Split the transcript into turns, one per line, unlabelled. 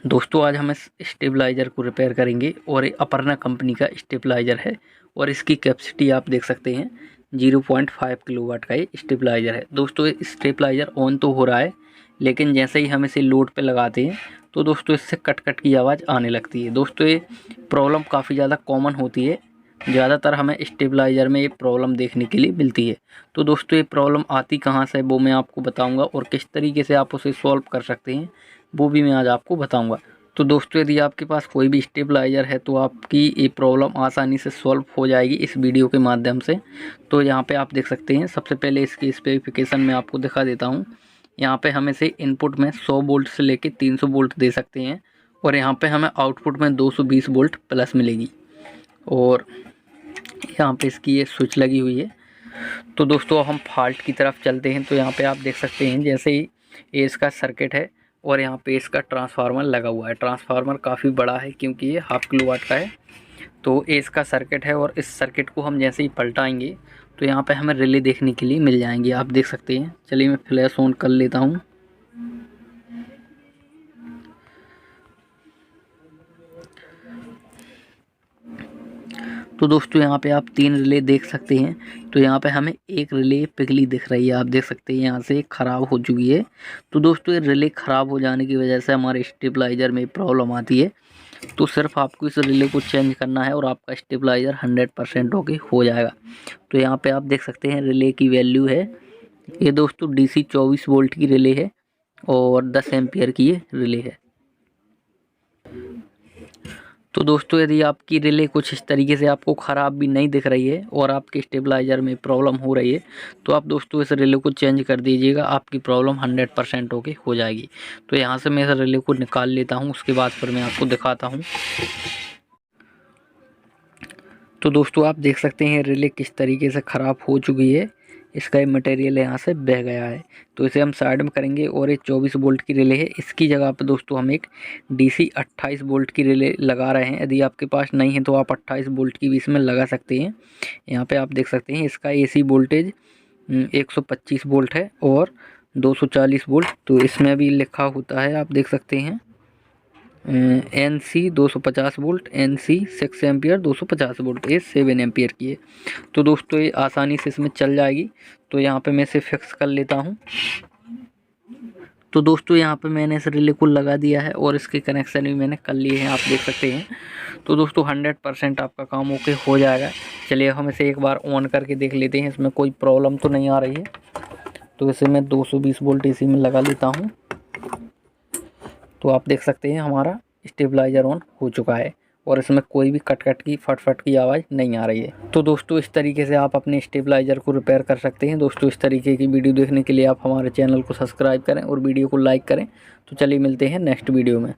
दोस्तों आज हम इस स्टेबलाइज़र को रिपेयर करेंगे और ये अपर्णा कंपनी का स्टेबलाइज़र है और इसकी कैपेसिटी आप देख सकते हैं 0.5 किलोवाट का ये स्टेबलाइज़र है। दोस्तों ये स्टेबलाइज़र ऑन तो हो रहा है, लेकिन जैसे ही हम इसे लोड पे लगाते हैं तो दोस्तों इससे कट कट की आवाज़ आने लगती है। दोस्तों ये प्रॉब्लम काफ़ी ज़्यादा कॉमन होती है, ज़्यादातर हमें स्टेबलाइज़र में ये प्रॉब्लम देखने के लिए मिलती है। तो दोस्तों ये प्रॉब्लम आती कहाँ से वो मैं आपको बताऊँगा और किस तरीके से आप उसे सॉल्व कर सकते हैं वो भी मैं आज आपको बताऊंगा। तो दोस्तों यदि आपके पास कोई भी स्टेबलाइज़र है तो आपकी ये प्रॉब्लम आसानी से सॉल्व हो जाएगी इस वीडियो के माध्यम से। तो यहाँ पे आप देख सकते हैं, सबसे पहले इसकी स्पेसिफिकेशन मैं आपको दिखा देता हूँ। यहाँ पे हमें से इनपुट में 100 वोल्ट से लेके 300 वोल्ट दे सकते हैं और यहाँ पे हमें आउटपुट में 220 वोल्ट प्लस मिलेगी और यहाँ पे इसकी ये स्विच लगी हुई है। तो दोस्तों हम फॉल्ट की तरफ चलते हैं। तो यहाँ पे आप देख सकते हैं जैसे ही ये इसका सर्किट है और यहाँ पे इसका ट्रांसफार्मर लगा हुआ है। ट्रांसफार्मर काफ़ी बड़ा है क्योंकि ये 0.5 किलोवाट का है। तो ये इसका सर्किट है और इस सर्किट को हम जैसे ही पलटाएंगे तो यहाँ पे हमें रिले देखने के लिए मिल जाएंगे, आप देख सकते हैं। चलिए मैं फ्लैश ऑन कर लेता हूँ। तो दोस्तों यहाँ पे आप 3 रिले देख सकते हैं। तो यहाँ पे हमें एक रिले पिघली दिख रही है, आप देख सकते हैं यहाँ से ख़राब हो चुकी है। तो दोस्तों ये रिले ख़राब हो जाने की वजह से हमारे स्टेबलाइज़र में प्रॉब्लम आती है। तो सिर्फ आपको इस रिले को चेंज करना है और आपका स्टेबलाइज़र 100% ओके हो जाएगा। तो यहाँ पे आप देख सकते हैं रिले की वैल्यू है ये दोस्तों DC 24 वोल्ट की रिले है और 10 एम्पियर की ये रिले है। तो दोस्तों यदि आपकी रिले कुछ इस तरीके से आपको ख़राब भी नहीं दिख रही है और आपके स्टेबलाइज़र में प्रॉब्लम हो रही है तो आप दोस्तों इस रिले को चेंज कर दीजिएगा, आपकी प्रॉब्लम 100% ओके हो जाएगी। तो यहाँ से मैं इस रिले को निकाल लेता हूँ, उसके बाद फिर मैं आपको दिखाता हूँ। तो दोस्तों आप देख सकते हैं रिले किस तरीके से ख़राब हो चुकी है, इसका ये मटेरियल यहाँ से बह गया है। तो इसे हम साइड में करेंगे और ये 24 वोल्ट की रिले है, इसकी जगह पर दोस्तों हम एक DC 28 वोल्ट की रिले लगा रहे हैं। यदि आपके पास नहीं है तो आप 28 वोल्ट की भी इसमें लगा सकते हैं। यहाँ पे आप देख सकते हैं इसका AC वोल्टेज 125 वोल्ट है और 240 वोल्ट। तो इसमें भी लिखा होता है, आप देख सकते हैं NC 250 volt, NC 6 ampere 250 volt, ये 7 एम्पियर की है। तो दोस्तों ये आसानी से इसमें चल जाएगी। तो यहाँ पे मैं इसे फिक्स कर लेता हूँ। तो दोस्तों यहाँ पे मैंने इस रिले को लगा दिया है और इसके कनेक्शन भी मैंने कर लिए हैं, आप देख सकते हैं। तो दोस्तों 100% आपका काम ओके हो जाएगा। चलिए हम इसे एक बार ऑन करके देख लेते हैं, इसमें कोई प्रॉब्लम तो नहीं आ रही है। तो इसे मैं 220 वोल्ट AC में लगा लेता हूँ। तो आप देख सकते हैं हमारा स्टेबलाइज़र ऑन हो चुका है और इसमें कोई भी कट कट की फट फट की आवाज़ नहीं आ रही है। तो दोस्तों इस तरीके से आप अपने स्टेबलाइज़र को रिपेयर कर सकते हैं। दोस्तों इस तरीके की वीडियो देखने के लिए आप हमारे चैनल को सब्सक्राइब करें और वीडियो को लाइक करें। तो चलिए मिलते हैं नेक्स्ट वीडियो में।